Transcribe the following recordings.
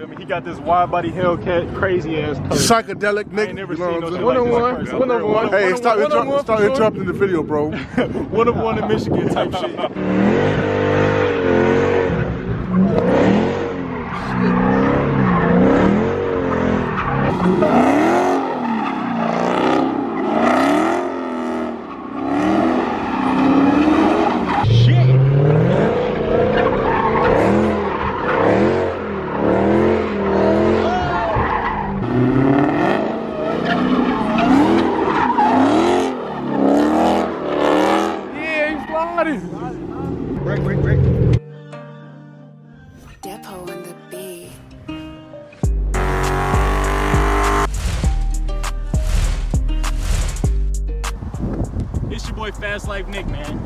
feel me? He got this wide body Hellcat, crazy ass color. Psychedelic nigga. I ain't never seen no One on one. Hey, start interrupting the video, bro. One of one in Michigan type shit. Break. Depot on the beat. It's your boy Fast Life Nick, man.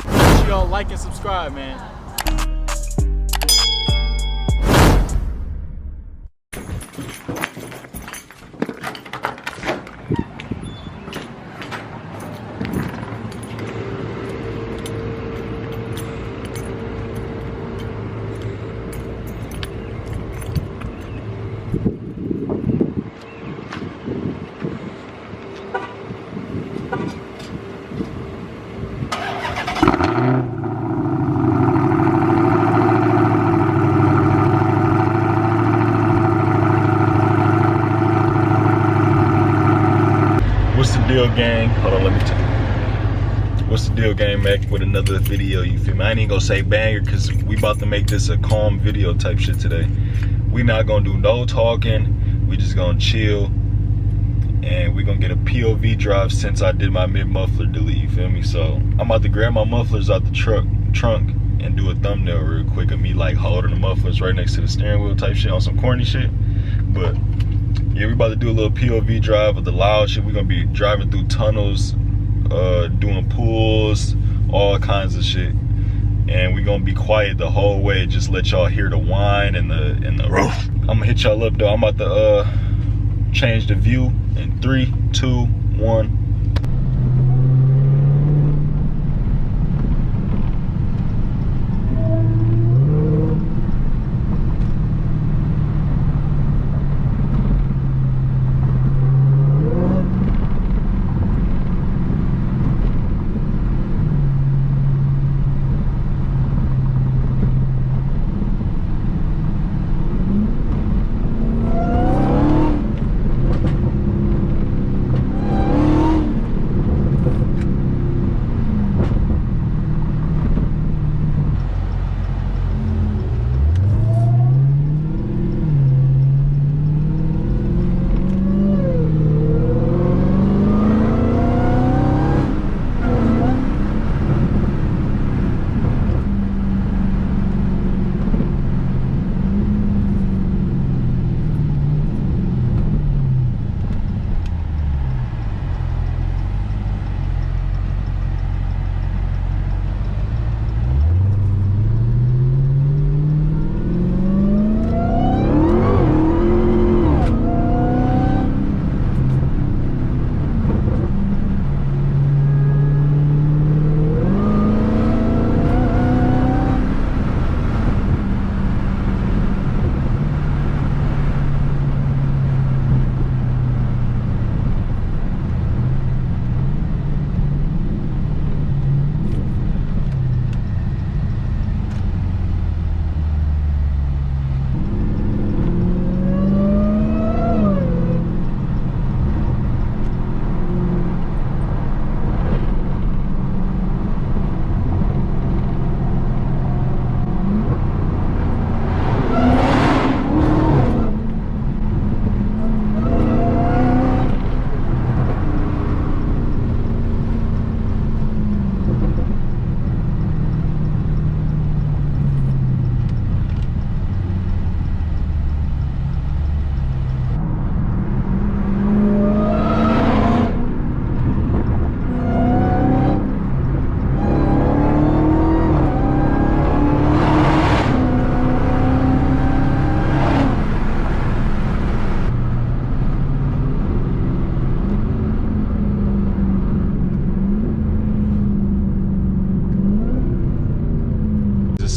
Make sure y'all like and subscribe, man. What's the deal, gang? Hold on, let me tell you. What's the deal, gang? Back with another video, you feel me? I ain't even gonna say banger because we about to make this a calm video type shit today. We not gonna do no talking. We just gonna chill. And we gonna get a POV drive since I did my mid-muffler delete, you feel me? So I'm about to grab my mufflers out the trunk and do a thumbnail real quick of me like holding the mufflers right next to the steering wheel type shit on some corny shit. But yeah, we about to do a little POV drive with the loud shit. We're gonna be driving through tunnels, doing pools, all kinds of shit. And we're gonna be quiet the whole way, just let y'all hear the whine and the roof. I'm gonna hit y'all up though. I'm about to change the view in 3, 2, 1.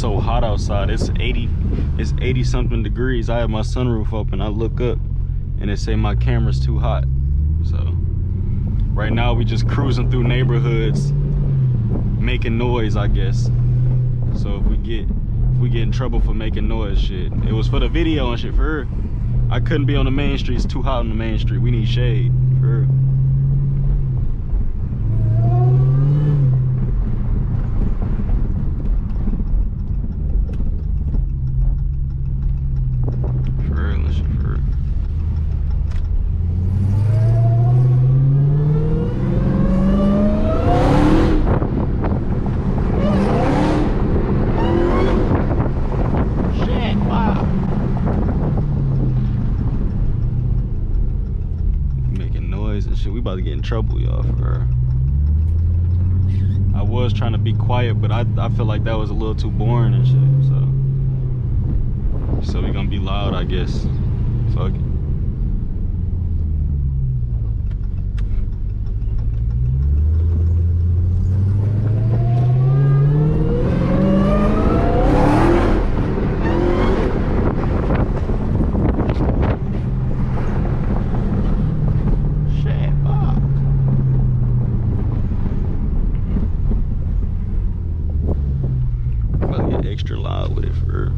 so hot outside. It's 80 something degrees. I have my sunroof open. I look up and it say my camera's too hot. So right now we just cruising through neighborhoods making noise, I guess. So if we get in trouble for making noise, shit, it was for the video and shit. For her, I couldn't be on the main street. It's too hot on the main street. We need shade for her. We about to get in trouble, y'all, for her. I was trying to be quiet, but I feel like that was a little too boring and shit, so we gonna be loud, I guess. Fuck it. Extra loud with it for her.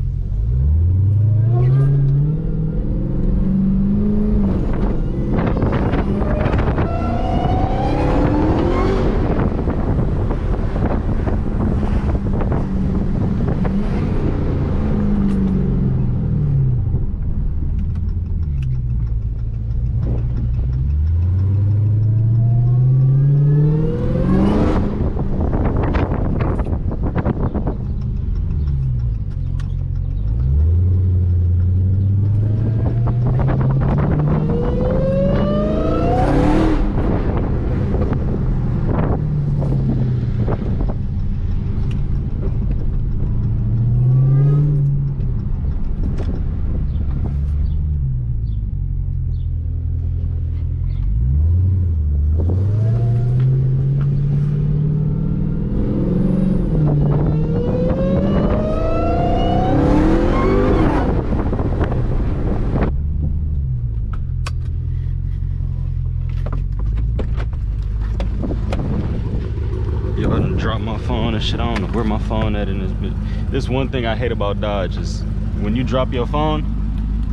Yo, I done dropped my phone and shit. I don't know where my phone at in this bitch. This one thing I hate about Dodge is when you drop your phone,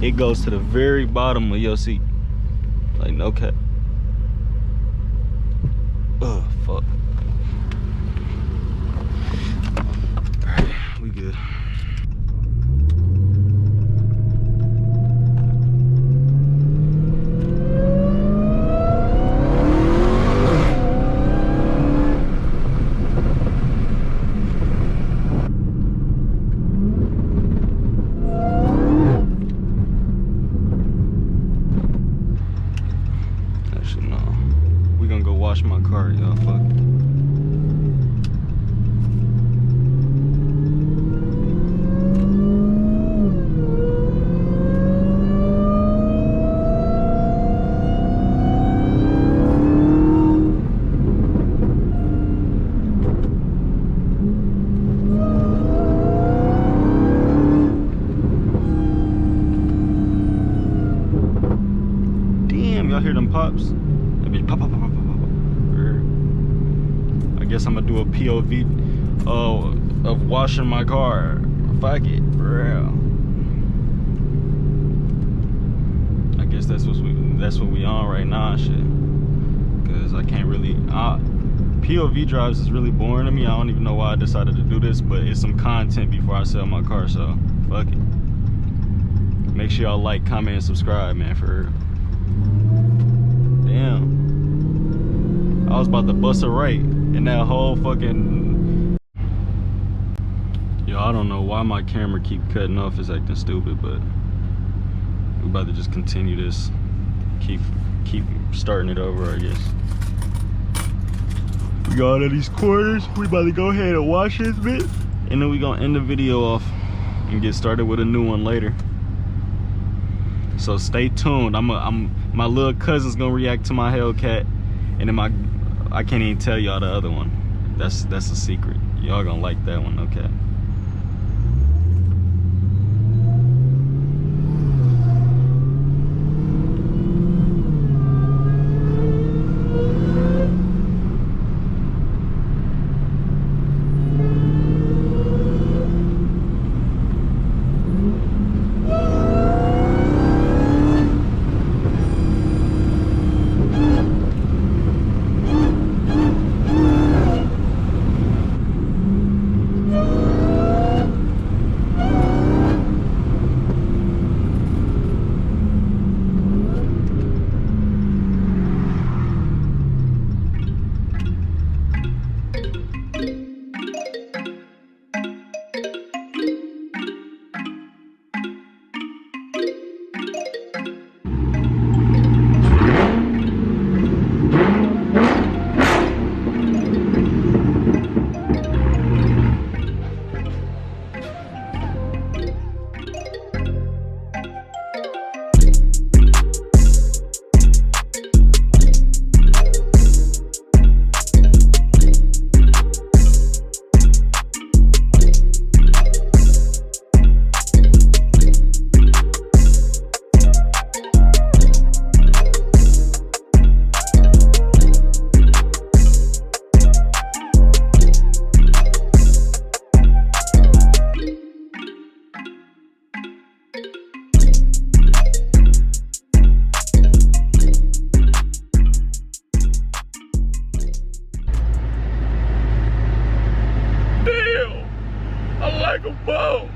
it goes to the very bottom of your seat. Like, no cap. Oh, fuck. Alright, we good. Wash my car, y'all. Fuck. Damn, y'all hear them pops? That bitch pop, pop, pop, pop, pop. I guess I'm gonna do a POV of washing my car. Fuck it, for real. I guess that's what we on right now, shit. Cause I can't really. POV drives is really boring to me. I don't even know why I decided to do this, but it's some content before I sell my car, so fuck it. Make sure y'all like, comment, and subscribe, man. For real. Damn. I was about to bust a right in that whole fucking... Yo, I don't know why my camera keep cutting off. It's acting stupid, but we about to just continue this. Keep starting it over, I guess. We got out of these corners. We about to go ahead and wash this bit, and then we gonna end the video off and get started with a new one later. So stay tuned. My little cousin's gonna react to my Hellcat, and then I can't even tell y'all the other one. That's a secret. Y'all gonna like that one, okay? Whoa.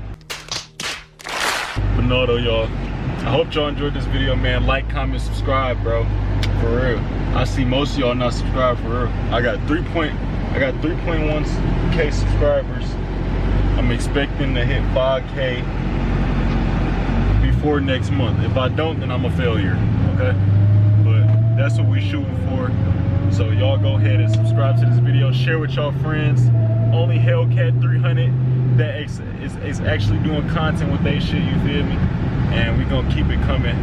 But no though, y'all. I hope y'all enjoyed this video, man. Like, comment, subscribe, bro. For real. I see most of y'all not subscribed, for real. I got 3.1K subscribers. I'm expecting to hit 5K before next month. If I don't, then I'm a failure, okay? But that's what we're shooting for. So y'all go ahead and subscribe to this video. Share with y'all friends. Only Hellcat 300 that is actually doing content with they shit, you feel me? And we're gonna keep it coming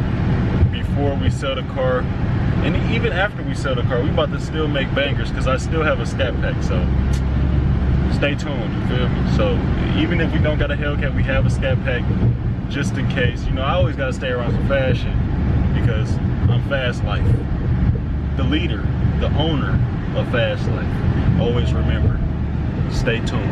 before we sell the car. And even after we sell the car, we about to still make bangers because I still have a scat pack, so stay tuned, you feel me? So even if we don't got a Hellcat, we have a scat pack just in case. You know, I always gotta stay around some fast shit because I'm Fast Life. The leader, the owner of Fast Life. Always remember, stay tuned.